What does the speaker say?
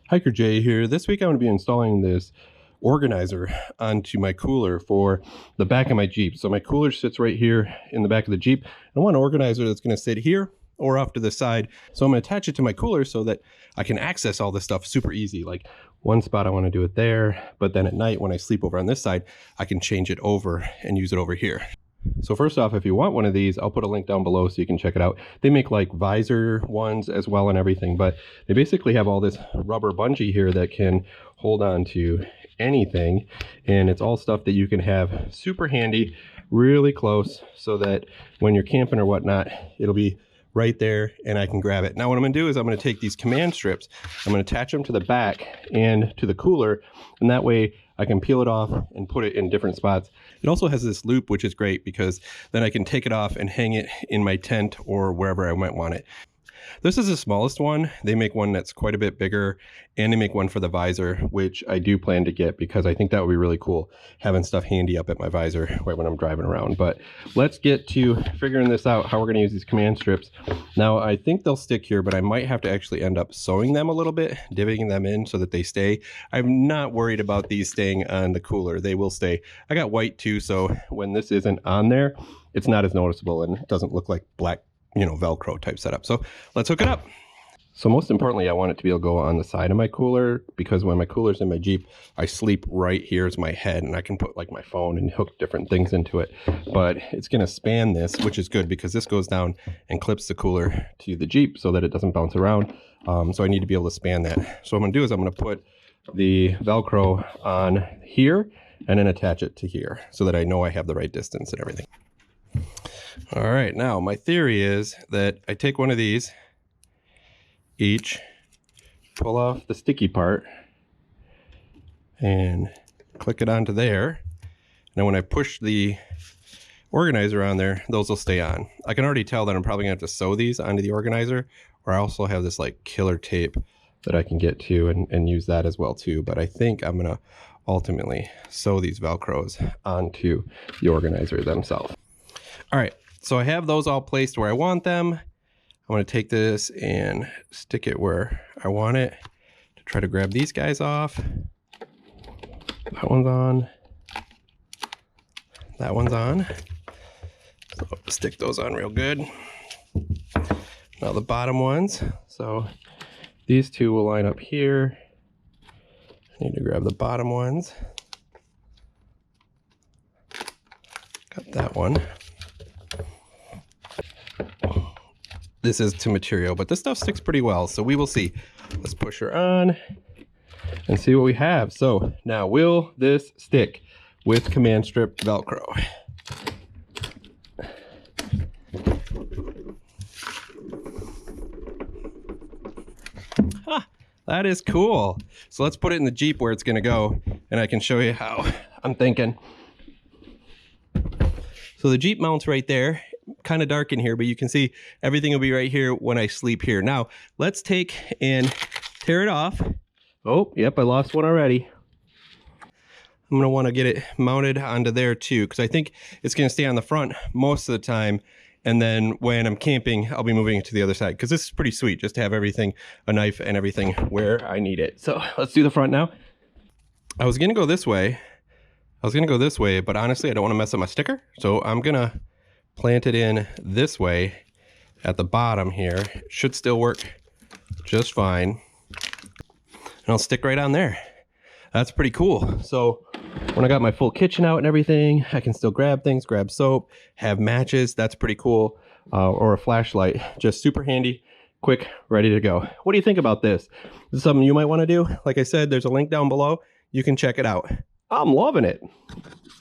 Hiker Jay here. This week I'm going to be installing this organizer onto my cooler for the back of my Jeep. So my cooler sits right here in the back of the Jeep. I want an organizer that's going to sit here or off to the side. So I'm going to attach it to my cooler so that I can access all this stuff super easy. Like one spot I want to do it there, but then at night when I sleep over on this side, I can change it over and use it over here. So first off, if you want one of these, I'll put a link down below so you can check it out. They make like visor ones as well and everything, but they basically have all this rubber bungee here that can hold on to anything. And it's all stuff that you can have super handy, really close, so that when you're camping or whatnot, it'll be right there and I can grab it. Now what I'm going to do is I'm going to take these command strips, I'm going to attach them to the back and to the cooler, and that way I can peel it off and put it in different spots. It also has this loop, which is great because then I can take it off and hang it in my tent or wherever I might want it. This is the smallest one. They make one that's quite a bit bigger, and they make one for the visor, which I do plan to get because I think that would be really cool, having stuff handy up at my visor right when I'm driving around. But let's get to figuring this out, how we're going to use these command strips. Now, I think they'll stick here, but I might have to actually end up sewing them a little bit, divvying them in so that they stay. I'm not worried about these staying on the cooler. They will stay. I got white too, so when this isn't on there, it's not as noticeable and it doesn't look like black, Velcro type setup. So let's hook it up. So most importantly, I want it to be able to go on the side of my cooler, because when my cooler's in my Jeep, I sleep right here as my head, and I can put like my phone and hook different things into it. But it's going to span this, which is good because this goes down and clips the cooler to the Jeep so that it doesn't bounce around. So I need to be able to span that. So what I'm going to do is I'm going to put the Velcro on here and then attach it to here so that I know I have the right distance and everything. All right, now my theory is that I take one of these each, pull off the sticky part, and click it onto there. Now when I push the organizer on there, those will stay on. I can already tell that I'm probably gonna have to sew these onto the organizer, or I also have this like killer tape that I can get to and use that as well too. But I think I'm gonna ultimately sew these Velcros onto the organizer themselves. All right, so I have those all placed where I want them. I'm going to take this and stick it where I want it to try to grab these guys off. That one's on. That one's on. So stick those on real good. Now the bottom ones. So these two will line up here. I need to grab the bottom ones. Got that one. This is to material, but this stuff sticks pretty well, so we will see. Let's push her on and see what we have. So now, will this stick with command strip Velcro? Ah, that is cool. So let's put it in the Jeep where it's going to go, and I can show you how I'm thinking. So the Jeep mounts right there. Kind of dark in here, but you can see everything will be right here when I sleep here. Now let's take and tear it off. Oh, yep, I lost one already. I'm gonna want to get it mounted onto there too, because I think it's gonna stay on the front most of the time, and then when I'm camping I'll be moving it to the other side, because this is pretty sweet just to have everything, a knife and everything where I need it. So let's do the front now. I was gonna go this way, but honestly I don't want to mess up my sticker, so I'm gonna plant it in this way at the bottom here. It should still work just fine, and I'll stick right on there. That's pretty cool. So when I got my full kitchen out and everything, I can still grab things, grab soap, have matches. That's pretty cool. Or a flashlight. Just super handy, quick, ready to go. What do you think about this? Is this something you might want to do? Like I said, there's a link down below. You can check it out. I'm loving it.